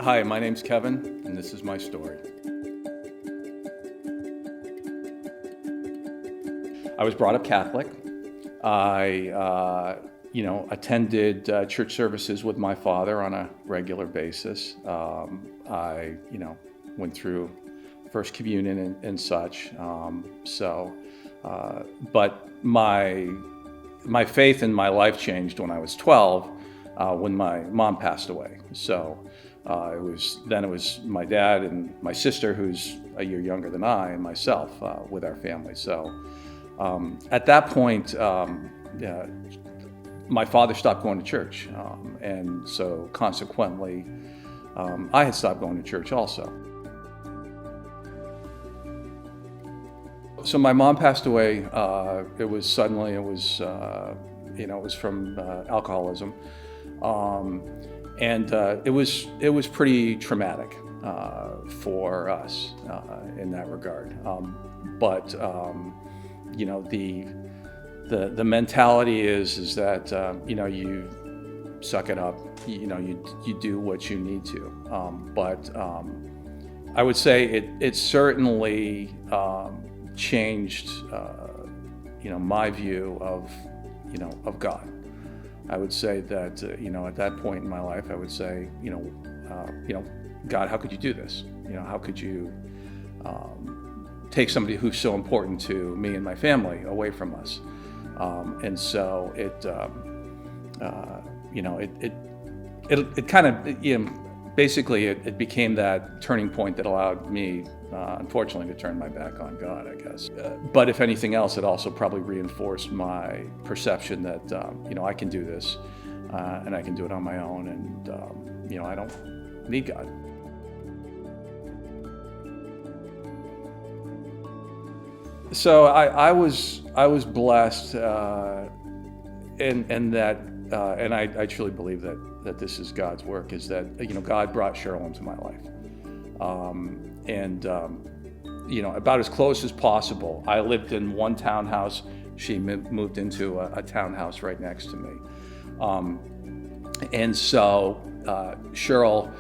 Hi, my name's Kevin, and this is my story. I was brought up Catholic. I, attended church services with my father on a regular basis. I went through First Communion and such. But my faith and my life changed when I was 12, when my mom passed away. So it was my dad and my sister, who's a year younger than I, and myself with our family. So at that point, my father stopped going to church, and so consequently, I had stopped going to church also. So my mom passed away. It was from alcoholism. And it was pretty traumatic for us in that regard. But the mentality is that you suck it up. You do what you need to. But I would say it certainly changed my view of God. I would say that, at that point in my life, I would say, God, how could you do this? How could you take somebody who's so important to me and my family away from us? And so it kind of, basically it became that turning point that allowed me, unfortunately, to turn my back on God, I guess. But if anything else, it also probably reinforced my perception that, I can do this, and I can do it on my own, and, I don't need God. So I was blessed, and that, and I truly believe that this is God's work, is that, God brought Cheryl into my life. About as close as possible. I lived in one townhouse. She moved into a townhouse right next to me. And so Cheryl,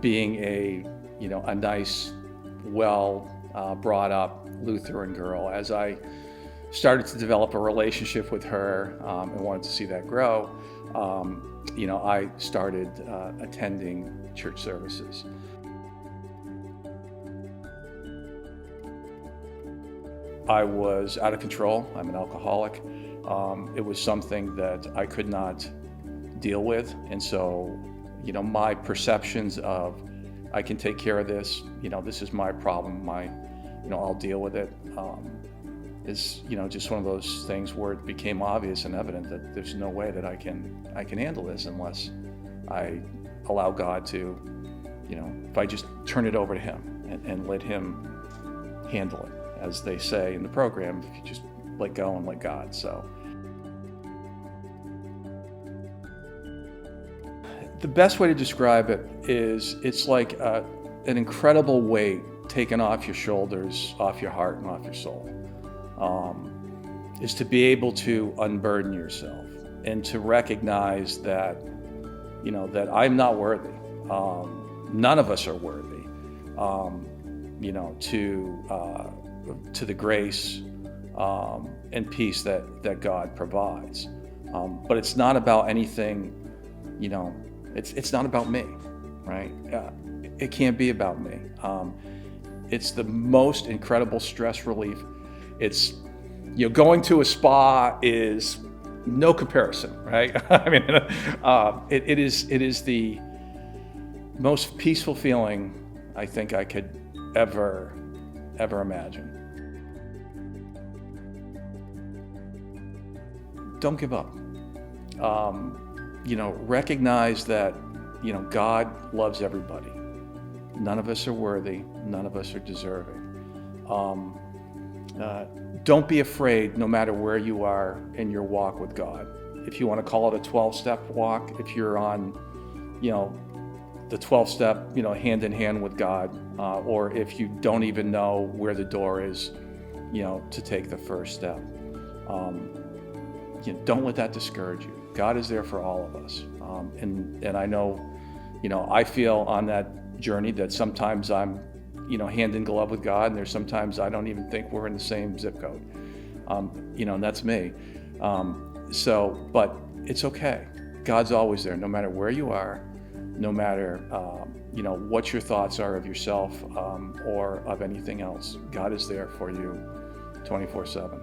being a nice, well brought up Lutheran girl, as I started to develop a relationship with her and wanted to see that grow, I started attending church services. I was out of control. I'm an alcoholic. It was something that I could not deal with. And so, my perceptions of, I can take care of this, this is my problem, I'll deal with it, is, just one of those things where it became obvious and evident that there's no way that I can handle this unless I allow God to, if I just turn it over to Him and let Him handle it. As they say in the program, if you just let go and let God. So the best way to describe it is, it's like an incredible weight taken off your shoulders, off your heart, and off your soul. Is to be able to unburden yourself and to recognize that, that I'm not worthy. None of us are worthy. To the grace and peace that God provides. But it's not about anything, it's not about me, right? It can't be about me. It's the most incredible stress relief. It's, going to a spa is no comparison, right? I mean, it is the most peaceful feeling I think I could ever imagine. Don't give up. Recognize that, God loves everybody. None of us are worthy. None of us are deserving. Don't be afraid, no matter where you are in your walk with God. If you want to call it a 12-step walk, if you're on, the 12-step, hand in hand with God, or if you don't even know where the door is, to take the first step. Don't let that discourage you. God is there for all of us. And I know, I feel on that journey that sometimes I'm, hand in glove with God, and there's sometimes I don't even think we're in the same zip code. And that's me. But it's okay. God's always there, no matter where you are, no matter, what your thoughts are of yourself or of anything else. God is there for you 24/7.